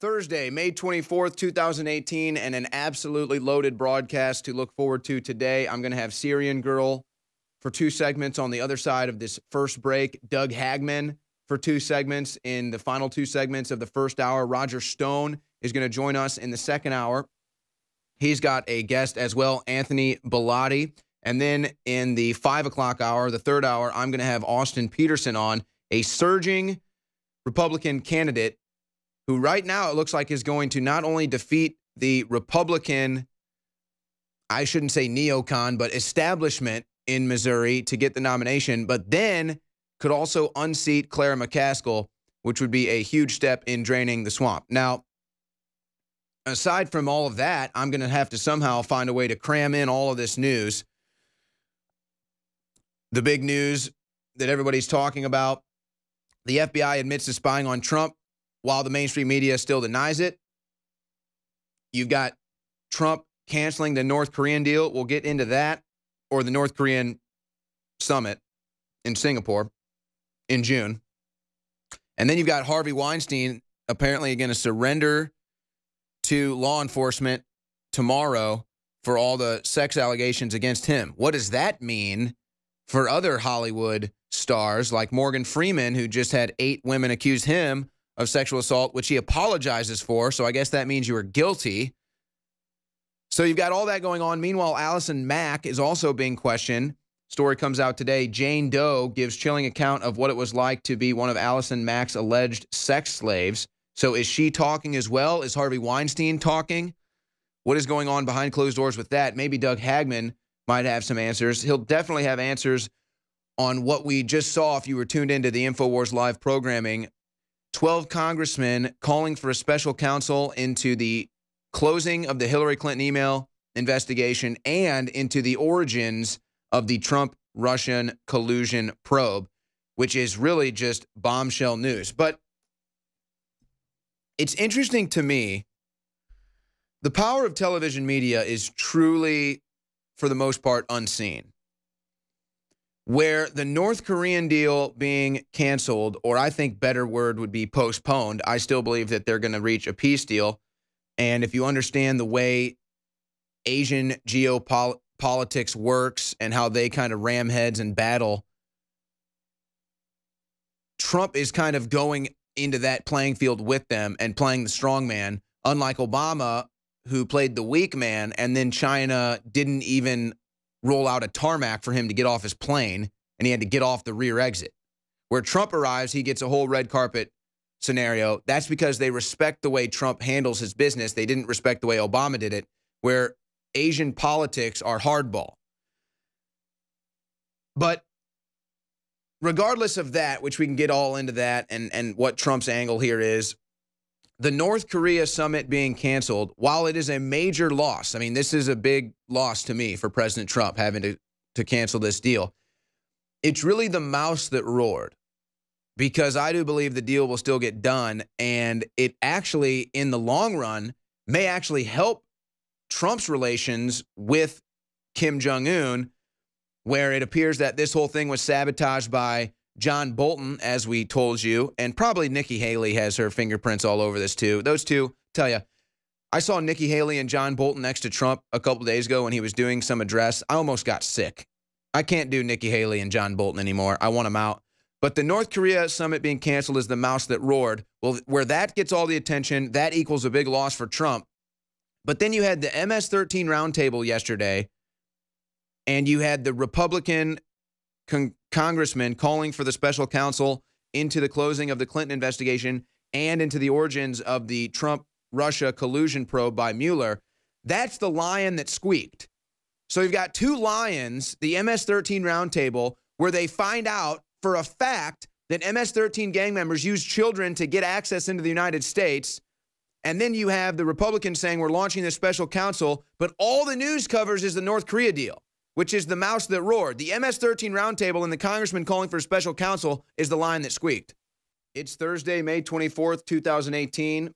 Thursday, May 24th, 2018, and an absolutely loaded broadcast to look forward to today. I'm going to have Syrian Girl for 2 segments on the other side of this first break. Doug Hagman for 2 segments in the final 2 segments of the first hour. Roger Stone is going to join us in the second hour. He's got a guest as well, Anthony Bellotti. And then in the 5 o'clock hour, the third hour, I'm going to have Austin Peterson on, a surging Republican candidate who right now it looks like is going to not only defeat the Republican, I shouldn't say neocon, but establishment in Missouri to get the nomination, but then could also unseat Claire McCaskill, which would be a huge step in draining the swamp. Now, aside from all of that, I'm going to have to somehow find a way to cram in all of this news. The big news that everybody's talking about, the FBI admits to spying on Trump while the mainstream media still denies it. You've got Trump canceling the North Korean deal. We'll get into that, or the North Korean summit in Singapore in June. And then you've got Harvey Weinstein apparently going to surrender to law enforcement tomorrow for all the sex allegations against him. What does that mean for other Hollywood stars like Morgan Freeman, who just had 8 women accuse him of sexual assault, which he apologizes for, so I guess that means you were guilty. So you've got all that going on. Meanwhile, Allison Mack is also being questioned. Story comes out today. Jane Doe gives chilling account of what it was like to be one of Allison Mack's alleged sex slaves. So is she talking as well? Is Harvey Weinstein talking? What is going on behind closed doors with that? Maybe Doug Hagman might have some answers. He'll definitely have answers on what we just saw if you were tuned into the InfoWars Live programming. 12 congressmen calling for a special counsel into the closing of the Hillary Clinton email investigation and into the origins of the Trump-Russian collusion probe, which is really just bombshell news. But it's interesting to me, the power of television media is truly, for the most part, unseen. Where the North Korean deal being canceled, or I think better word would be postponed, I still believe that they're going to reach a peace deal. And if you understand the way Asian geopolitics works and how they kind of ram heads and battle, Trump is kind of going into that playing field with them and playing the strong man, unlike Obama, who played the weak man, and then China didn't even roll out a tarmac for him to get off his plane, and he had to get off the rear exit. Where Trump arrives, he gets a whole red carpet scenario. That's because they respect the way Trump handles his business. They didn't respect the way Obama did it, where Asian politics are hardball. But regardless of that, which we can get all into that and what Trump's angle here is, the North Korea summit being canceled, while it is a major loss, I mean, this is a big loss to me for President Trump having to cancel this deal. It's really the mouse that roared, because I do believe the deal will still get done, and it actually, in the long run, may actually help Trump's relations with Kim Jong-un, where it appears that this whole thing was sabotaged by John Bolton, as we told you, and probably Nikki Haley has her fingerprints all over this too. Those two, tell you, I saw Nikki Haley and John Bolton next to Trump a couple days ago when he was doing some address. I almost got sick. I can't do Nikki Haley and John Bolton anymore. I want them out. But the North Korea summit being canceled is the mouse that roared. Well, where that gets all the attention, that equals a big loss for Trump. But then you had the MS-13 roundtable yesterday, and you had the Republican congressman calling for the special counsel into the closing of the Clinton investigation and into the origins of the Trump-Russia collusion probe by Mueller. That's the lion that squeaked. So you've got 2 lions, the MS-13 roundtable, where they find out for a fact that MS-13 gang members use children to get access into the United States. And then you have the Republicans saying we're launching this special counsel, but all the news covers is the North Korea deal, which is the mouse that roared. The MS-13 roundtable and the congressman calling for a special counsel is the line that squeaked. It's Thursday, May 24th, 2018.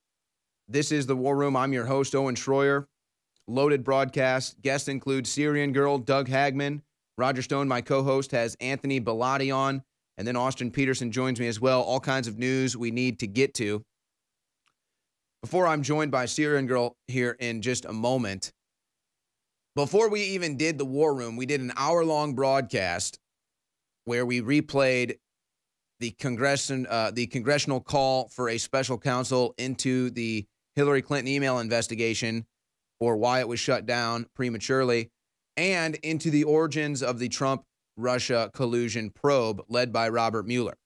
This is The War Room. I'm your host, Owen Schroyer. Loaded broadcast. Guests include Syrian Girl, Doug Hagman. Roger Stone, my co-host, has Anthony Bellotti on. And then Austin Peterson joins me as well. All kinds of news we need to get to. Before I'm joined by Syrian Girl here in just a moment, before we even did the War Room, we did an hour-long broadcast where we replayed the congressional call for a special counsel into the Hillary Clinton email investigation, or why it was shut down prematurely, and into the origins of the Trump-Russia collusion probe led by Robert Mueller,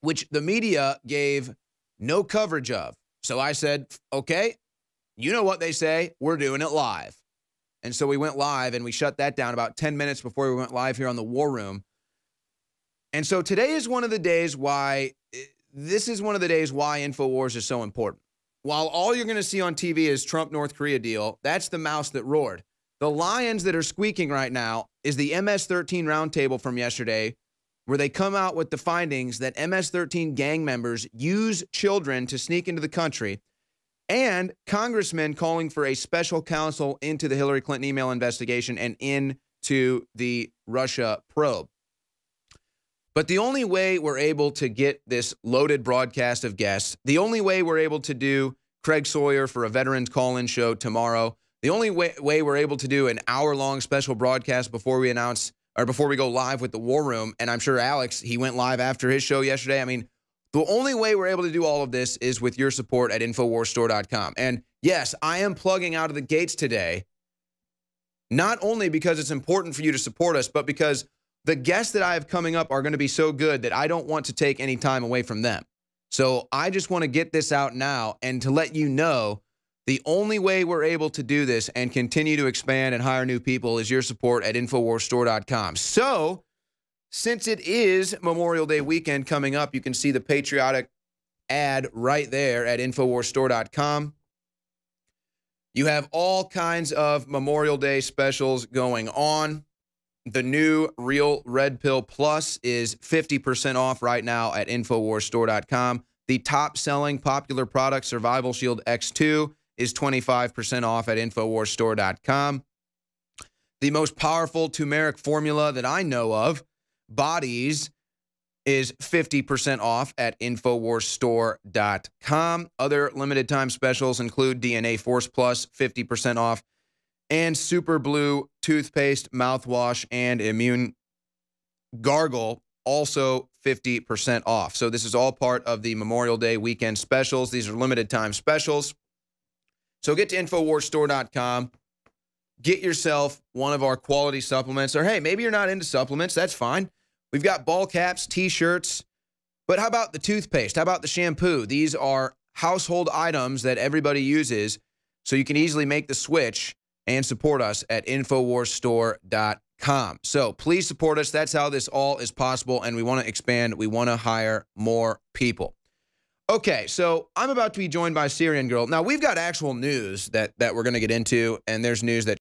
which the media gave no coverage of. So I said, okay, you know what they say, we're doing it live. And so we went live, and we shut that down about 10 minutes before we went live here on the War Room. And so today is one of the days why InfoWars is so important. While all you're going to see on TV is Trump-North Korea deal, that's the mouse that roared. The lions that are squeaking right now is the MS-13 roundtable from yesterday, where they come out with the findings that MS-13 gang members use children to sneak into the country, and congressmen calling for a special counsel into the Hillary Clinton email investigation and into the Russia probe. But the only way we're able to get this loaded broadcast of guests, the only way we're able to do Craig Sawyer for a veterans call-in show tomorrow, the only way we're able to do an hour-long special broadcast before we go live with the War Room, and I'm sure Alex, he went live after his show yesterday. I mean, the only way we're able to do all of this is with your support at InfoWarsStore.com. And yes, I am plugging out of the gates today, not only because it's important for you to support us, but because the guests that I have coming up are going to be so good that I don't want to take any time away from them. So I just want to get this out now and to let you know the only way we're able to do this and continue to expand and hire new people is your support at InfoWarsStore.com. So since it is Memorial Day weekend coming up, you can see the patriotic ad right there at InfoWarsStore.com. You have all kinds of Memorial Day specials going on. The new Real Red Pill Plus is 50% off right now at InfoWarsStore.com. The top-selling popular product, Survival Shield X2, is 25% off at InfoWarsStore.com. The most powerful turmeric formula that I know of, Bodies, is 50% off at InfoWarsStore.com. Other limited-time specials include DNA Force Plus, 50% off, and Super Blue toothpaste, mouthwash, and immune gargle, also 50% off. So this is all part of the Memorial Day weekend specials. These are limited time specials. So get to InfoWarsStore.com. Get yourself one of our quality supplements. Or hey, maybe you're not into supplements. That's fine. We've got ball caps, T-shirts. But how about the toothpaste? How about the shampoo? These are household items that everybody uses, so you can easily make the switch and support us at InfoWarsStore.com. So please support us. That's how this all is possible, and we want to expand. We want to hire more people. Okay, so I'm about to be joined by Syrian Girl. Now, we've got actual news that we're going to get into, and there's news that